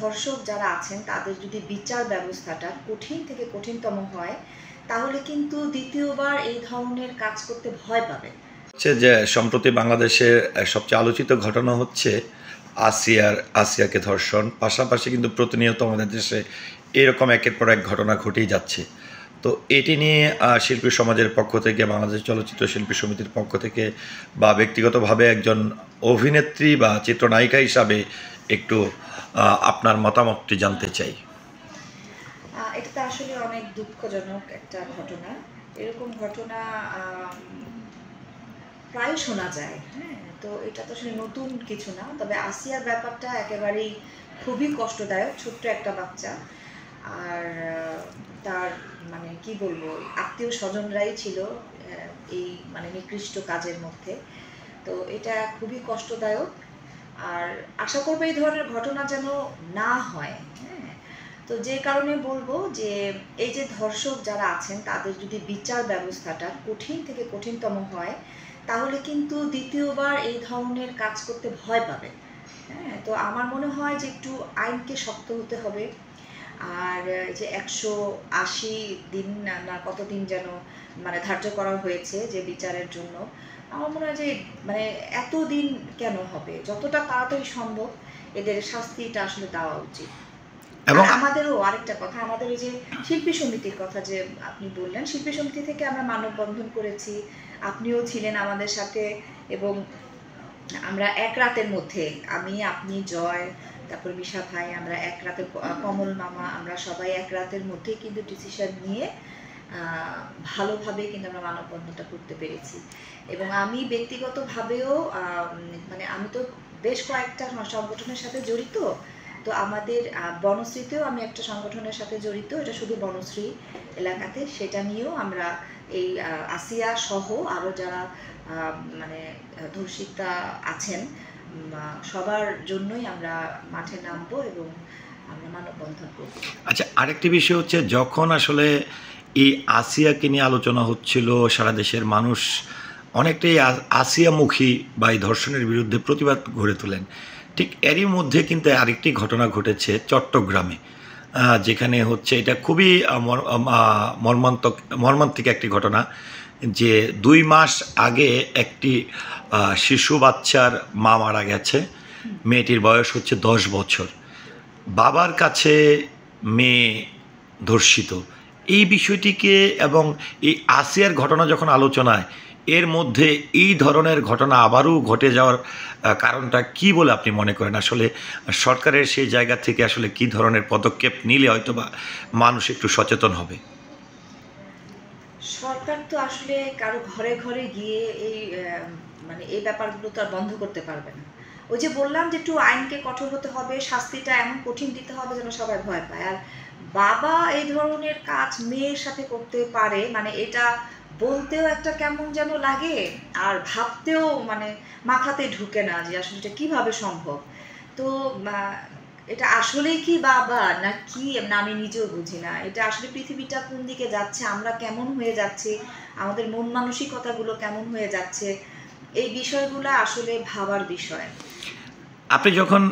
ধর্ষক যারা আছেন তাদের যদি বিচার ব্যবস্থাটা কঠিন থেকে কঠিনতম হয়, তাহলে কিন্তু দ্বিতীয়বার এই ধরনের কাজ করতে ভয় পাবে। হচ্ছে যে সম্প্রতি বাংলাদেশের সবচেয়ে আলোচিত ঘটনা হচ্ছে আসিয়াকে ধর্ষণ, পাশাপাশি কিন্তু প্রতিনিয়ত আমাদের দেশে এরকম একের পর এক ঘটনা ঘটেই যাচ্ছে। তো এটি নিয়ে শিল্পী সমাজের পক্ষ থেকে, বাংলাদেশ চলচ্চিত্র শিল্পী সমিতির পক্ষ থেকে বা ব্যক্তিগতভাবে একজন অভিনেত্রী বা চিত্রনায়িকা হিসাবে একটু আপনার মতামতটি জানতে চাই। এটা তো আসলে অনেক দুঃখজনক একটা ঘটনা। এরকম ঘটনা প্রায় শোনা যায়। হ্যাঁ, তো এটা তো আসলে নতুন কিছু না, তবে আসিয়ার ব্যাপারটা একেবারেই খুবই কষ্টদায়ক। ছোট্ট একটা বাচ্চা, আর তার মানে কি বলবো, আত্মীয় স্বজনরাই ছিল এই মানে নিকৃষ্ট কাজের মধ্যে। তো এটা খুবই কষ্টদায়ক, আর আশা করবো এই ধরনের ঘটনা যেন না হয়। হ্যাঁ, তো যে কারণে বলবো যে এই যে ধর্ষক যারা আছেন তাদের যদি বিচার ব্যবস্থাটা কঠিন থেকে কঠিনতম হয়, তাহলে কিন্তু দ্বিতীয়বার এই ধরনের কাজ করতে ভয় পাবে। হ্যাঁ, তো আমার মনে হয় যে একটু আইনকে শক্ত হতে হবে। আর যে 180 দিন না কতদিন যেন মানে ধার্য করা হয়েছে যে বিচারের জন্য, আমার মনে হয় যে মানে এতদিন কেন হবে, যতটা তাড়াতাড়ি সম্ভব এদের শাস্তিটা আসলে দেওয়া উচিত। এবং আমাদেরও আরেকটা কথা, আমাদের এই যে শিল্পী সমিতির কথা যে আপনি বললেন, শিল্পী সমিতি থেকে আমরা মানববন্ধন করেছি, আপনিও ছিলেন আমাদের সাথে, এবং আমরা এক রাতের মধ্যে, আমি, আপনি, জয়, তারপরে মিশা ভাই, আমরা এক রাতে, কমল মামা, আমরা সবাই এক রাতের মধ্যেই কিন্তু ডিসিশন নিয়ে ভালোভাবে কিন্তু আমরা মানববন্ধনটা করতে পেরেছি। এবং আমি ব্যক্তিগতভাবেও মানে আমি তো বেশ কয়েকটা সংগঠনের সাথে জড়িত। তো আমাদের বনশ্রীতেও আমি একটা সংগঠনের সাথে জড়িত, এটা শুধু বনশ্রী এলাকাতে, সেটা নিয়েও আমরা এই আসিয়া সহ আরও যারা মানে ধর্ষিতা আছেন সবার জন্যই আমরা মাঠে নামবো এবং আমরা মানববন্ধন করব। আচ্ছা, আরেকটি বিষয় হচ্ছে, যখন আসলে এই আসিয়াকে নিয়ে আলোচনা হচ্ছিল, সারা দেশের মানুষ অনেকটাই আসিয়ামুখী বা এই ধর্ষণের বিরুদ্ধে প্রতিবাদ গড়ে তোলেন। ঠিক এরই মধ্যে কিন্তু আরেকটি ঘটনা ঘটেছে চট্টগ্রামে, যেখানে হচ্ছে এটা খুবই মর্মান্তিক একটি ঘটনা, যে 2 মাস আগে একটি শিশু বাচ্চার মা মারা গেছে। মেয়েটির বয়স হচ্ছে 10 বছর। বাবার কাছে মেয়ে ধর্ষিত, এই বিষয়টিকে এবং এই আসিয়ার ঘটনা যখন আলোচনায়, এর মধ্যে এই ধরনের ঘটনা আবারও ঘটে যাওয়ার কারণটা কি বলে আপনি মনে করেন? আসলে সরকারের সেই জায়গা থেকে আসলে কি ধরনের পদক্ষেপ নিলে হয়তো বা মানুষ একটু সচেতন হবে? সরকার তো আসলে কারো ঘরে ঘরে গিয়ে এই মানে এই ব্যাপারগুলো তো আর বন্ধ করতে পারবে না। ওই যে বললাম যে একটু আইনকে কঠোর হতে হবে, শাস্তিটা এমন কঠিন দিতে হবে যেন সবাই ভয় পায়। আর বাবা এই ধরনের কাজ মেয়ের সাথে করতে পারে, মানে এটা বলতেও একটা কেমন যেন লাগে, আর ভাবতেও মানে মাথাতে ঢুকে না যে আসলে এটা কীভাবে সম্ভব। তো এটা আসলেই কি বাবা না কি, না আমি নিজেও বুঝি না। এটা আসলে পৃথিবীটা কোন দিকে যাচ্ছে, আমরা কেমন হয়ে যাচ্ছি, আমাদের মন মানসিকতাগুলো কেমন হয়ে যাচ্ছে, এই বিষয়গুলো আসলে ভাবার বিষয়। আপনি যখন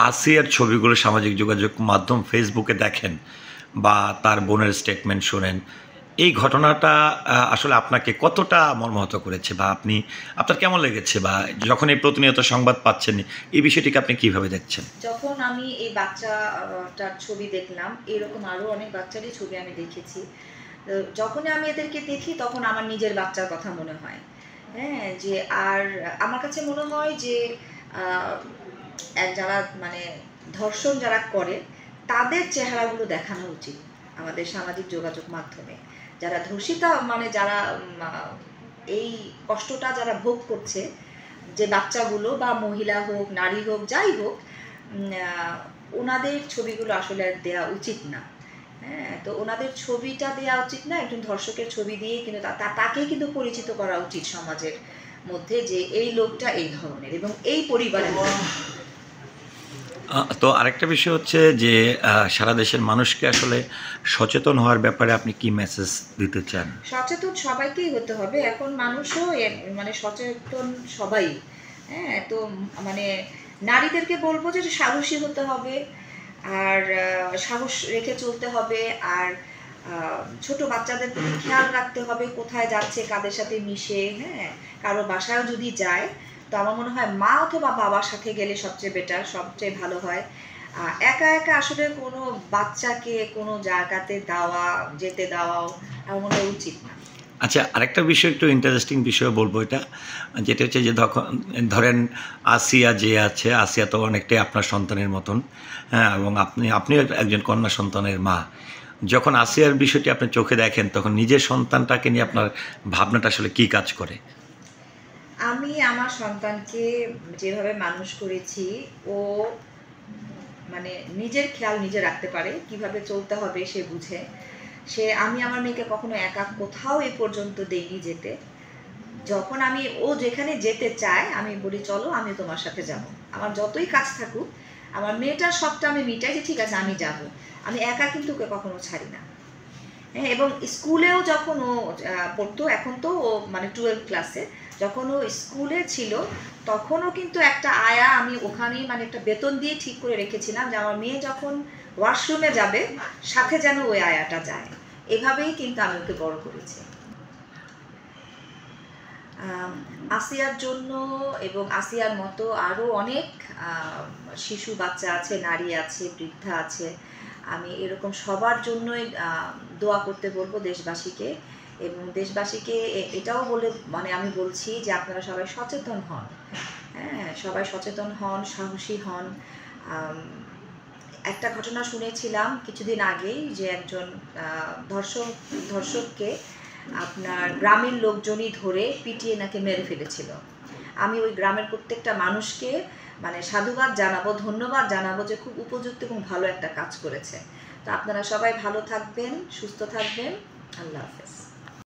আসিয়ার ছবিগুলো সামাজিক যোগাযোগ মাধ্যম ফেসবুকে দেখেন বা তার বোনের স্টেটমেন্ট শোনেন, এই ঘটনাটা আসলে আপনাকে কতটা মর্মাহত করেছে, বা আপনার কেমন লেগেছে, বা যখন এই প্রতিনিয়ত সংবাদ পাচ্ছেন, এই বিষয়টিকে আপনি কিভাবে দেখছেন? যখন আমি এই বাচ্চাটার ছবি দেখলাম, এরকম আরও অনেক বাচ্চারই ছবি আমি দেখেছি, যখনই আমি এদেরকে দেখি তখন আমার নিজের বাচ্চার কথা মনে হয়। হ্যাঁ, যে আর আমার কাছে মনে হয় যে যারা মানে ধর্ষণ যারা করে তাদের চেহারাগুলো দেখানো উচিত আমাদের সামাজিক যোগাযোগ মাধ্যমে। যারা ধর্ষিতা মানে যারা এই কষ্টটা যারা ভোগ করছে, যে বাচ্চাগুলো বা মহিলা হোক নারী হোক যাই হোক, ওনাদের ছবিগুলো আসলে দেওয়া উচিত না। হ্যাঁ, তো ওনাদের ছবিটা দেওয়া উচিত না, একজন ধর্ষকের ছবি দিয়ে কিন্তু তাকে কিন্তু পরিচিত করা উচিত সমাজের মধ্যে যে এই লোকটা এই ধরনের এবং এই পরিবারের। তো আরেকটা বিষয় হচ্ছে যে সারা দেশের মানুষকে আসলে সচেতন হওয়ার ব্যাপারে আপনি কি মেসেজ দিতে চান? সচেতন সবাইকেই হতে হবে, এখন মানুষও মানে সচেতন সবাই। হ্যাঁ, তো মানে নারীদেরকে বলবো যে সাহসী হতে হবে, আর সাহস রেখে চলতে হবে। আর ছোট বাচ্চাদের প্রতি খেয়াল রাখতে হবে, কোথায় যাচ্ছে, কাদের সাথে মিশে। হ্যাঁ, কারো বাসায়ও যদি যায় তো আমার মনে হয় মা অথবা বাবার সাথে গেলে সবচেয়ে বেটার, সবচেয়ে ভালো হয়। একা একা আসলে কোনো বাচ্চাকে কোনো জায়গাতে যেতে দেওয়াও আমার মনে হয় উচিত না। আচ্ছা, আরেকটা বিষয়, একটু ইন্টারেস্টিং বিষয় বলবো এটা, যেটা হচ্ছে যে ধরেন আসিয়া যে আছে, আসিয়া তো অনেকটাই আপনার সন্তানের মতন, হ্যাঁ, এবং আপনিও একজন কন্যা সন্তানের মা। যখন আসিয়ার বিষয়টি আপনি চোখে দেখেন তখন নিজের সন্তানটাকে নিয়ে আপনার ভাবনাটা আসলে কী কাজ করে? আমি আমার সন্তানকে যেভাবে মানুষ করেছি, ও মানে নিজের খেয়াল নিজে রাখতে পারে, কিভাবে চলতে হবে সে বুঝে। আমি আমার মেয়েকে কখনো একা কোথাও এ পর্যন্ত দেইনি যেতে। যখন ও যেখানে যেতে চায় আমি বলি চলো আমি তোমার সাথে যাব। আমার যতই কাজ থাকুক, আমার মেয়েটার সবটা আমি মিটাই যে ঠিক আছে আমি যাব। আমি একা কিন্তু ওকে কখনো ছাড়ি না। হ্যাঁ, এবং স্কুলেও যখন ও পড়তো, এখন তো ও মানে 12 ক্লাসে, যখন ও স্কুলে ছিল তখনও কিন্তু একটা আয়া আমি ওখানেই মানে একটা বেতন দিয়ে ঠিক করে রেখেছিলাম যে আমার মেয়ে যখন ওয়াশরুমে যাবে সাথে যেন ওই আয়াটা যায়। এভাবেই কিন্তু আমি ওকে বড় করেছি। আসিয়ার জন্য এবং আসিয়ার মতো আরও অনেক শিশু বাচ্চা আছে, নারী আছে, বৃদ্ধা আছে, আমি এরকম সবার জন্যই দোয়া করতে বলবো দেশবাসীকে। এবং দেশবাসীকে এটাও মানে আমি বলছি যে আপনারা সবাই সচেতন হন। হ্যাঁ, সবাই সচেতন হন, সাহসী হন। একটা ঘটনা শুনেছিলাম কিছুদিন আগেই যে একজন ধর্ষককে আপনার গ্রামের লোকজনই ধরে পিটিয়ে নাকি মেরে ফেলেছিল। আমি ওই গ্রামের প্রত্যেকটা মানুষকে মানে সাধুবাদ জানাবো, ধন্যবাদ জানাবো যে খুব উপযুক্ত এবং ভালো একটা কাজ করেছে। তো আপনারা সবাই ভালো থাকবেন, সুস্থ থাকবেন। আল্লাহ হাফেজ।